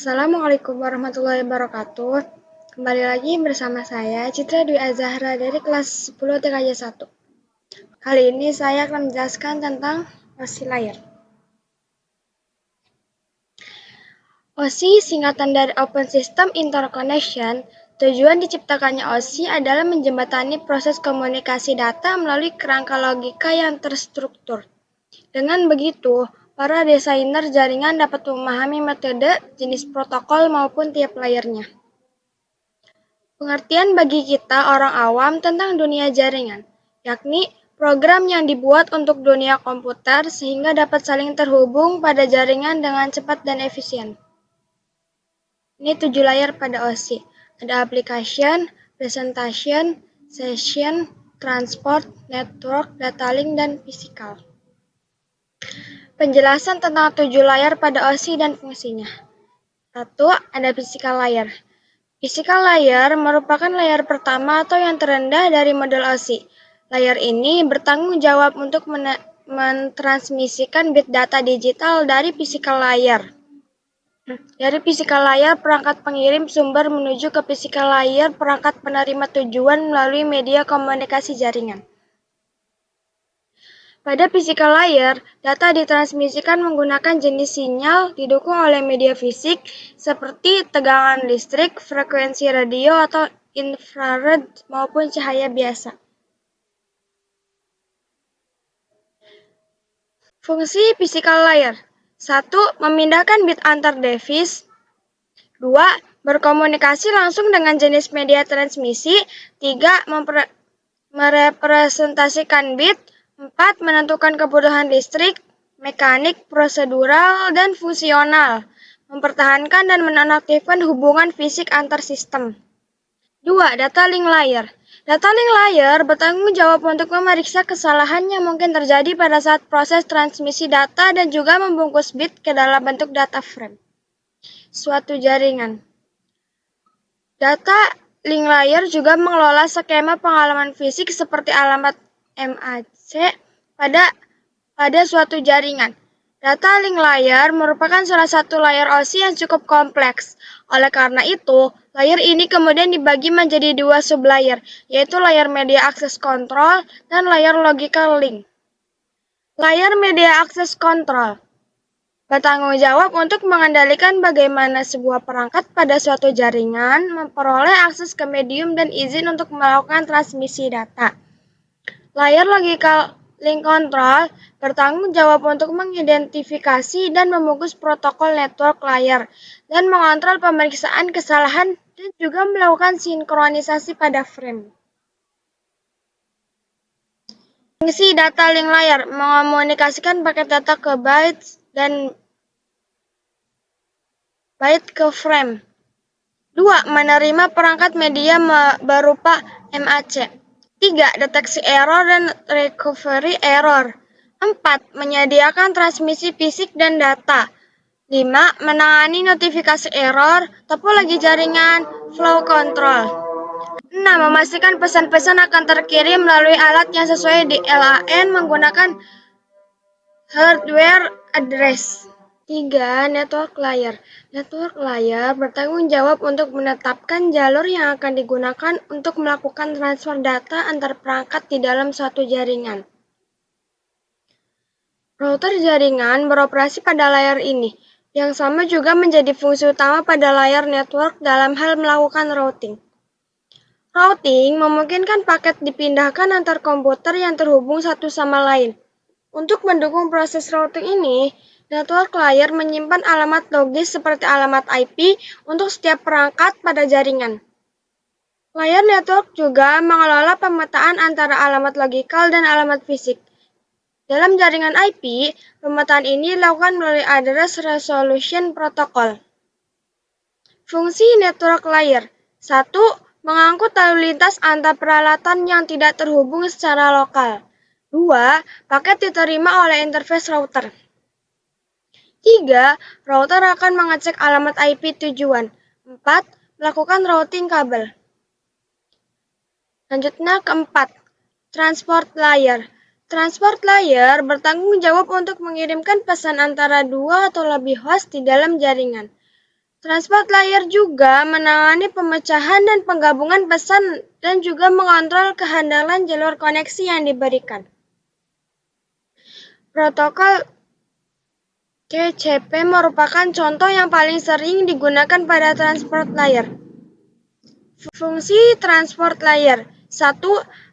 Assalamualaikum warahmatullahi wabarakatuh. Kembali lagi bersama saya Citra Dwi Azahra dari kelas 10 TKJ 1. Kali ini saya akan menjelaskan tentang OSI layar. OSI singkatan dari Open System Interconnection. Tujuan diciptakannya OSI adalah menjembatani proses komunikasi data melalui kerangka logika yang terstruktur. Dengan begitu, para desainer jaringan dapat memahami metode, jenis protokol maupun tiap layernya. Pengertian bagi kita orang awam tentang dunia jaringan, yakni program yang dibuat untuk dunia komputer sehingga dapat saling terhubung pada jaringan dengan cepat dan efisien. Ini 7 layar pada OSI. Ada application, presentation, session, transport, network, data link, dan physical. Penjelasan tentang 7 layar pada OSI dan fungsinya. 1. Ada physical layer. Physical layer merupakan layar pertama atau yang terendah dari model OSI. Layar ini bertanggung jawab untuk mentransmisikan bit data digital dari physical layer. Dari physical layer, perangkat pengirim sumber menuju ke physical layer perangkat penerima tujuan melalui media komunikasi jaringan. Pada physical layer, data ditransmisikan menggunakan jenis sinyal didukung oleh media fisik seperti tegangan listrik, frekuensi radio atau infrared maupun cahaya biasa. Fungsi physical layer. 1. Memindahkan bit antar device. 2. Berkomunikasi langsung dengan jenis media transmisi. 3. Merepresentasikan bit. 4. Menentukan kebutuhan listrik, mekanik, prosedural, dan fungsional. Mempertahankan dan menonaktifkan hubungan fisik antar sistem. 2. Data link layer. Data link layer bertanggung jawab untuk memeriksa kesalahan yang mungkin terjadi pada saat proses transmisi data dan juga membungkus bit ke dalam bentuk data frame suatu jaringan. Data link layer juga mengelola skema pengalaman fisik seperti alamat MAC pada suatu jaringan. Data link layer merupakan salah satu layer OSI yang cukup kompleks. Oleh karena itu, layer ini kemudian dibagi menjadi 2 sublayer, yaitu layer media access control dan layer logical link. Layer media access control bertanggung jawab untuk mengendalikan bagaimana sebuah perangkat pada suatu jaringan memperoleh akses ke medium dan izin untuk melakukan transmisi data. Layer logical link control bertanggung jawab untuk mengidentifikasi dan membungkus protokol network layer dan mengontrol pemeriksaan kesalahan dan juga melakukan sinkronisasi pada frame. Fungsi data link layer mengomunikasikan paket data ke bytes dan byte ke frame. 2. Menerima perangkat media berupa MAC. 3. Deteksi error dan recovery error. 4. Menyediakan transmisi fisik dan data. 5. Menangani notifikasi error, topologi jaringan, flow control. 6. Memastikan pesan-pesan akan terkirim melalui alat yang sesuai di LAN menggunakan hardware address. 3. Network layer. Network layer bertanggung jawab untuk menetapkan jalur yang akan digunakan untuk melakukan transfer data antar perangkat di dalam suatu jaringan. Router jaringan beroperasi pada layer ini, yang sama juga menjadi fungsi utama pada layer network dalam hal melakukan routing. Routing memungkinkan paket dipindahkan antar komputer yang terhubung satu sama lain. Untuk mendukung proses routing ini, network layer menyimpan alamat logis seperti alamat IP untuk setiap perangkat pada jaringan. Layer network juga mengelola pemetaan antara alamat logikal dan alamat fisik. Dalam jaringan IP, pemetaan ini dilakukan melalui address resolution protocol. Fungsi network layer. 1. Mengangkut lalu lintas antar peralatan yang tidak terhubung secara lokal. 2. Paket diterima oleh interface router. 3. Router akan mengecek alamat IP tujuan. 4. Melakukan routing kabel. Lanjutnya keempat, transport layer. Transport layer bertanggung jawab untuk mengirimkan pesan antara 2 atau lebih host di dalam jaringan. Transport layer juga menangani pemecahan dan penggabungan pesan dan juga mengontrol kehandalan jalur koneksi yang diberikan. Protokol TCP merupakan contoh yang paling sering digunakan pada transport layer. Fungsi transport layer 1.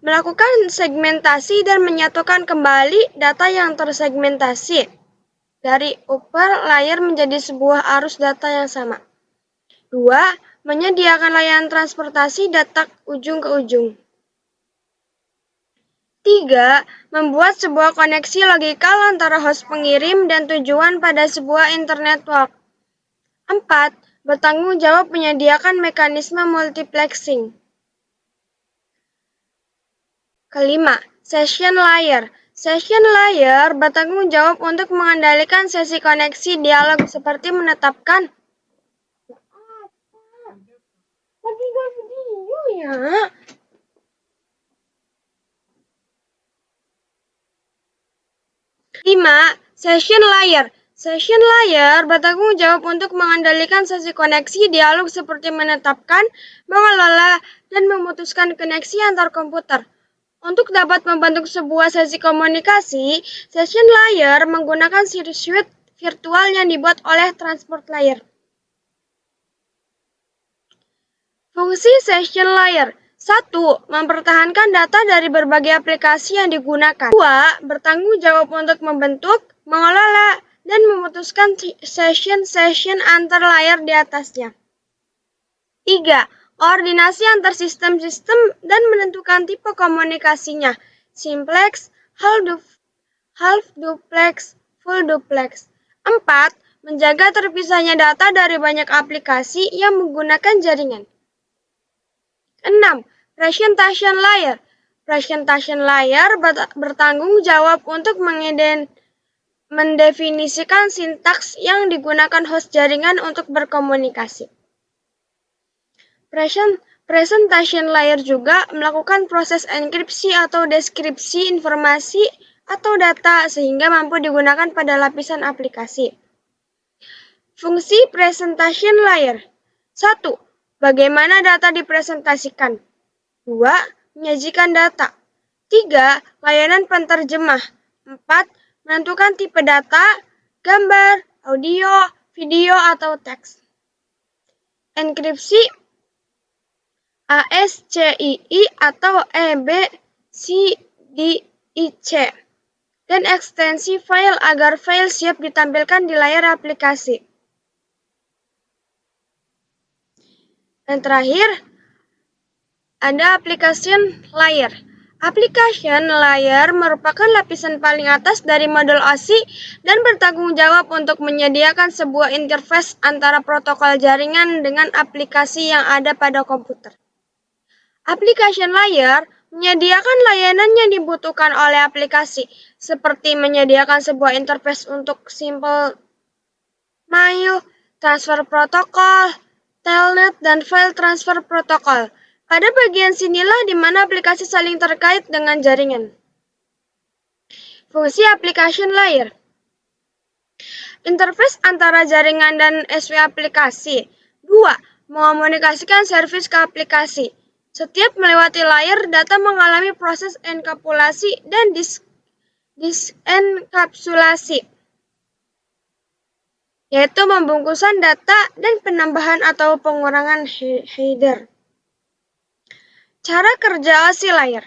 Melakukan segmentasi dan menyatukan kembali data yang tersegmentasi dari upper layer menjadi sebuah arus data yang sama. 2. Menyediakan layanan transportasi data ujung ke ujung. 3. Membuat sebuah koneksi logikal antara host pengirim dan tujuan pada sebuah internet network. 4. Bertanggung jawab menyediakan mekanisme multiplexing. Kelima, session layer. Session layer bertanggung jawab untuk mengendalikan sesi koneksi dialog seperti menetapkan lagi gak video ya. 5. Session layer. Session layer bertanggung jawab untuk mengendalikan sesi koneksi dialog seperti menetapkan, mengelola, dan memutuskan koneksi antar komputer. Untuk dapat membentuk sebuah sesi komunikasi, session layer menggunakan suite virtual yang dibuat oleh transport layer. Fungsi session layer 1. Mempertahankan data dari berbagai aplikasi yang digunakan. 2. Bertanggung jawab untuk membentuk, mengelola, dan memutuskan session antar layer di atasnya. 3. Koordinasi antar sistem-sistem dan menentukan tipe komunikasinya, simplex, half duplex, full duplex. 4. Menjaga terpisahnya data dari banyak aplikasi yang menggunakan jaringan. 6. Presentation layer. Presentation layer bertanggung jawab untuk mendefinisikan sintaks yang digunakan host jaringan untuk berkomunikasi. Presentation layer juga melakukan proses enkripsi atau deskripsi informasi atau data sehingga mampu digunakan pada lapisan aplikasi. Fungsi presentation layer 1. Bagaimana data dipresentasikan. 2. Menyajikan data. 3. Layanan penterjemah. 4. Menentukan tipe data, gambar, audio, video, atau teks. Enkripsi ASCII atau EBCDIC dan ekstensi file agar file siap ditampilkan di layar aplikasi. Dan terakhir, ada application layer. Application layer merupakan lapisan paling atas dari modul OSI dan bertanggung jawab untuk menyediakan sebuah interface antara protokol jaringan dengan aplikasi yang ada pada komputer. Application layer menyediakan layanan yang dibutuhkan oleh aplikasi, seperti menyediakan sebuah interface untuk simple mail, transfer protokol, telnet, dan file transfer protokol. Pada bagian sinilah di mana aplikasi saling terkait dengan jaringan. Fungsi application layer. Interface antara jaringan dan SW aplikasi. 2. Mengomunikasikan servis ke aplikasi. Setiap melewati layer, data mengalami proses enkapsulasi dan disenkapsulasi, yaitu pembungkusan data dan penambahan atau pengurangan header. Cara kerja OSI layer.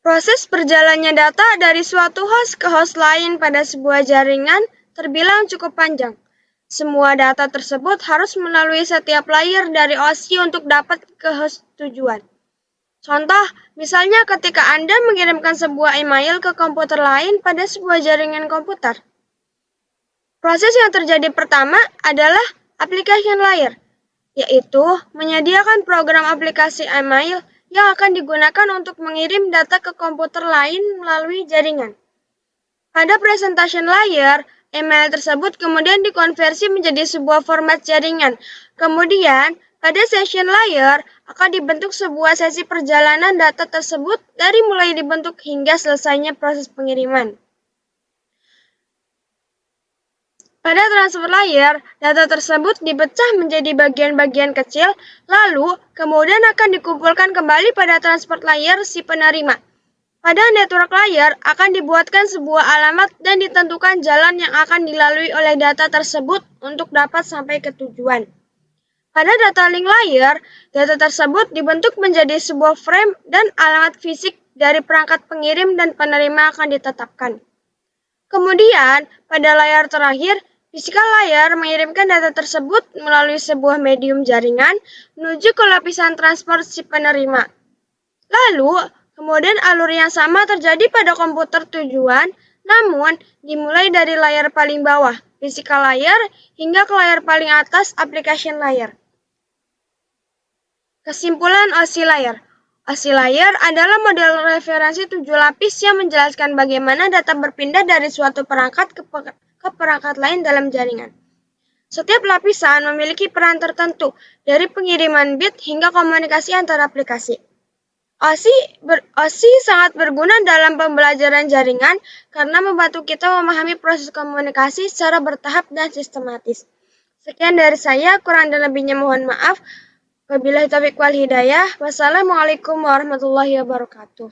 Proses berjalannya data dari suatu host ke host lain pada sebuah jaringan terbilang cukup panjang. Semua data tersebut harus melalui setiap layer dari OSI untuk dapat ke host tujuan. Contoh, misalnya ketika Anda mengirimkan sebuah email ke komputer lain pada sebuah jaringan komputer. Proses yang terjadi pertama adalah application layer, yaitu menyediakan program aplikasi email yang akan digunakan untuk mengirim data ke komputer lain melalui jaringan. Pada presentation layer, email tersebut kemudian dikonversi menjadi sebuah format jaringan. Kemudian, pada session layer akan dibentuk sebuah sesi perjalanan data tersebut dari mulai dibentuk hingga selesainya proses pengiriman. Pada transfer layer, data tersebut dipecah menjadi bagian-bagian kecil, lalu kemudian akan dikumpulkan kembali pada transport layer si penerima. Pada network layer akan dibuatkan sebuah alamat dan ditentukan jalan yang akan dilalui oleh data tersebut untuk dapat sampai ke tujuan. Pada data link layer, data tersebut dibentuk menjadi sebuah frame dan alamat fisik dari perangkat pengirim dan penerima akan ditetapkan. Kemudian, pada layar terakhir, physical layer mengirimkan data tersebut melalui sebuah medium jaringan menuju ke lapisan transport si penerima. Lalu, kemudian alur yang sama terjadi pada komputer tujuan, namun dimulai dari layar paling bawah, physical layer, hingga ke layar paling atas, application layer. Kesimpulan OSI layer. OSI layer adalah model referensi 7 lapis yang menjelaskan bagaimana data berpindah dari suatu perangkat ke perangkat lain dalam jaringan. Setiap lapisan memiliki peran tertentu, dari pengiriman bit hingga komunikasi antar aplikasi. OSI sangat berguna dalam pembelajaran jaringan karena membantu kita memahami proses komunikasi secara bertahap dan sistematis. Sekian dari saya, kurang dan lebihnya mohon maaf. Wabillahi taufiq wal hidayah. Wassalamualaikum warahmatullahi wabarakatuh.